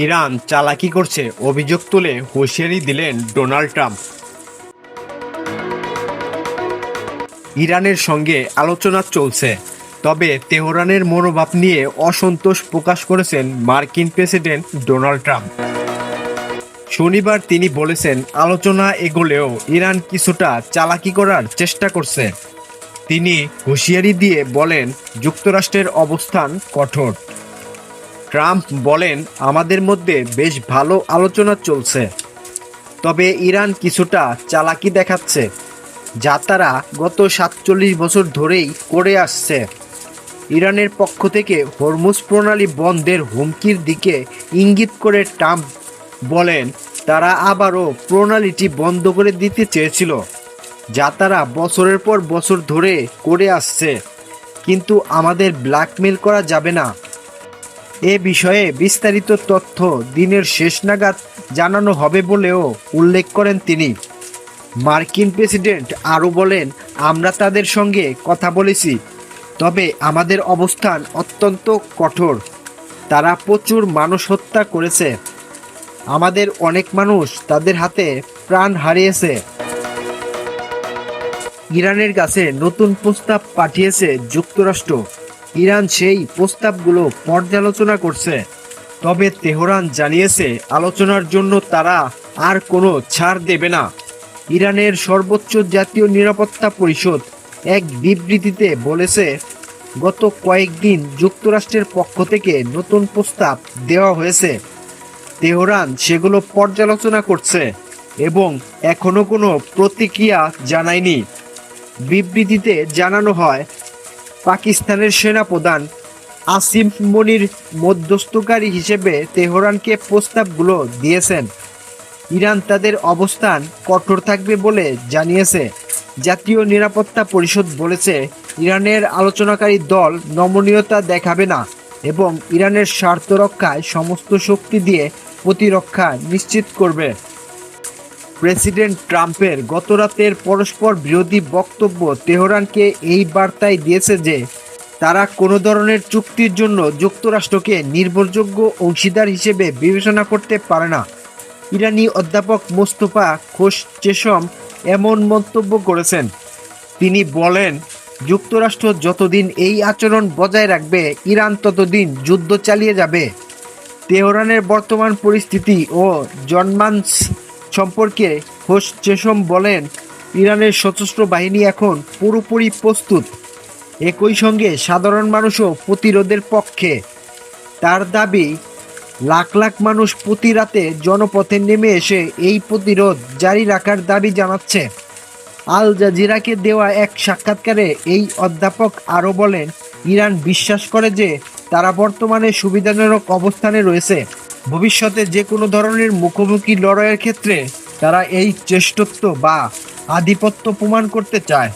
Iran চালাকি করছে অভিযোগ তুলে হুঁশিয়ারি দিলেন ডোনাল্ড ট্রাম্প। ইরানের সঙ্গে আলোচনা চলছে, তবে তেহরানের মনোভাব নিয়ে অসন্তোষ প্রকাশ করেছেন মার্কিন প্রেসিডেন্ট ডোনাল্ড ট্রাম্প। শনিবার তিনি বলেছেন, আলোচনা এগোলেও ইরান কিছুটা চালাকি করার চেষ্টা করছে। তিনি হুঁশিয়ারি দিয়ে বলেন, যুক্তরাষ্ট্রের অবস্থান কঠোর। ট্রাম্প বলেন, আমাদের মধ্যে বেশ ভালো আলোচনা চলছে, তবে ইরান কিছুটা চালাকি দেখাচ্ছে, যা তারা গত 47 বছর ধরেই করে আসছে। ইরানের পক্ষ থেকে হরমুজ প্রণালী বন্ধের হুমকির দিকে ইঙ্গিত করে ট্রাম্প বলেন, তারা আবারও প্রণালীটি বন্ধ করে দিতে চেয়েছিল, যা তারা বছরের পর বছর ধরে করে আসছে, কিন্তু আমাদের ব্ল্যাকমেল করা যাবে না। এ বিষয়ে বিস্তারিত তথ্য দিনের শেষ নাগাদ জানানো হবে বলেও উল্লেখ করেন তিনি। মার্কিন প্রেসিডেন্ট আরও বলেন, আমরা তাদের সঙ্গে কথা বলেছি, তবে আমাদের অবস্থান অত্যন্ত কঠোর। তারা প্রচুর মানুষ হত্যা করেছে, আমাদের অনেক মানুষ তাদের হাতে প্রাণ হারিয়েছে। ইরানের কাছে নতুন প্রস্তাব পাঠিয়েছে যুক্তরাষ্ট্র। ইরান সেই প্রস্তাবগুলো পর্যালোচনা করছে, তবে তেহরান জানিয়েছে আলোচনার জন্য তারা আর কোনো ছাড় দেবে না। ইরানের সর্বোচ্চ জাতীয় নিরাপত্তা পরিষদ এক বিবৃতিতে বলেছে, গত কয়েকদিন যুক্তরাষ্ট্রের পক্ষ থেকে নতুন প্রস্তাব দেওয়া হয়েছে। তেহরান সেগুলো পর্যালোচনা করছে এবং এখনো কোনো প্রতিক্রিয়া জানায়নি। বিবৃতিতে জানানো হয়, পাকিস্তানের সেনাপ্রধান আসিম মনির মধ্যস্থকারী হিসেবে তেহরানকে প্রস্তাবগুলো দিয়েছেন। ইরান তাদের অবস্থান কঠোর থাকবে বলে জানিয়েছে। জাতীয় নিরাপত্তা পরিষদ বলেছে, ইরানের আলোচনাকারী দল নমনীয়তা দেখাবে না এবং ইরানের স্বার্থ রক্ষায় সমস্ত শক্তি দিয়ে প্রতিরক্ষা নিশ্চিত করবে। প্রেসিডেন্ট ট্রাম্পের গতরাতের পরস্পর বিরোধী বক্তব্য তেহরানকে এই বার্তাই দিয়েছে যে তারা কোনো ধরনের চুক্তির জন্য যুক্তরাষ্ট্রকে নির্ভরযোগ্য অংশীদার হিসেবে বিবেচনা করতে পারে না। ইরানি অধ্যাপক মোস্তফা খোশচেশম এমন মন্তব্য করেছেন। তিনি বলেন, যুক্তরাষ্ট্র যতদিন এই আচরণ বজায় রাখবে, ইরান ততদিন যুদ্ধ চালিয়ে যাবে। তেহরানের বর্তমান পরিস্থিতি ও জনমানস সম্পর্কে খোশচেশম বলেন, ইরানের সশস্ত্র বাহিনী এখন পুরোপুরি প্রস্তুত। একই সঙ্গে সাধারণ মানুষও প্রতিরোধের পক্ষে। তার দাবি, লাখ লাখ মানুষ প্রতি রাতে জনপথে নেমে এসে এই প্রতিরোধ জারি রাখার দাবি জানাচ্ছে। আল জাজিরাকে দেওয়া এক সাক্ষাৎকারে এই অধ্যাপক আরও বলেন, ইরান বিশ্বাস করে যে তারা বর্তমানে সুবিধাজনক অবস্থানে রয়েছে। ভবিষ্যতে যে কোনো ধরনের মুখোমুখি লড়াইয়ের ক্ষেত্রে তারা এই শ্রেষ্ঠত্ব বা আধিপত্য প্রমাণ করতে চায়।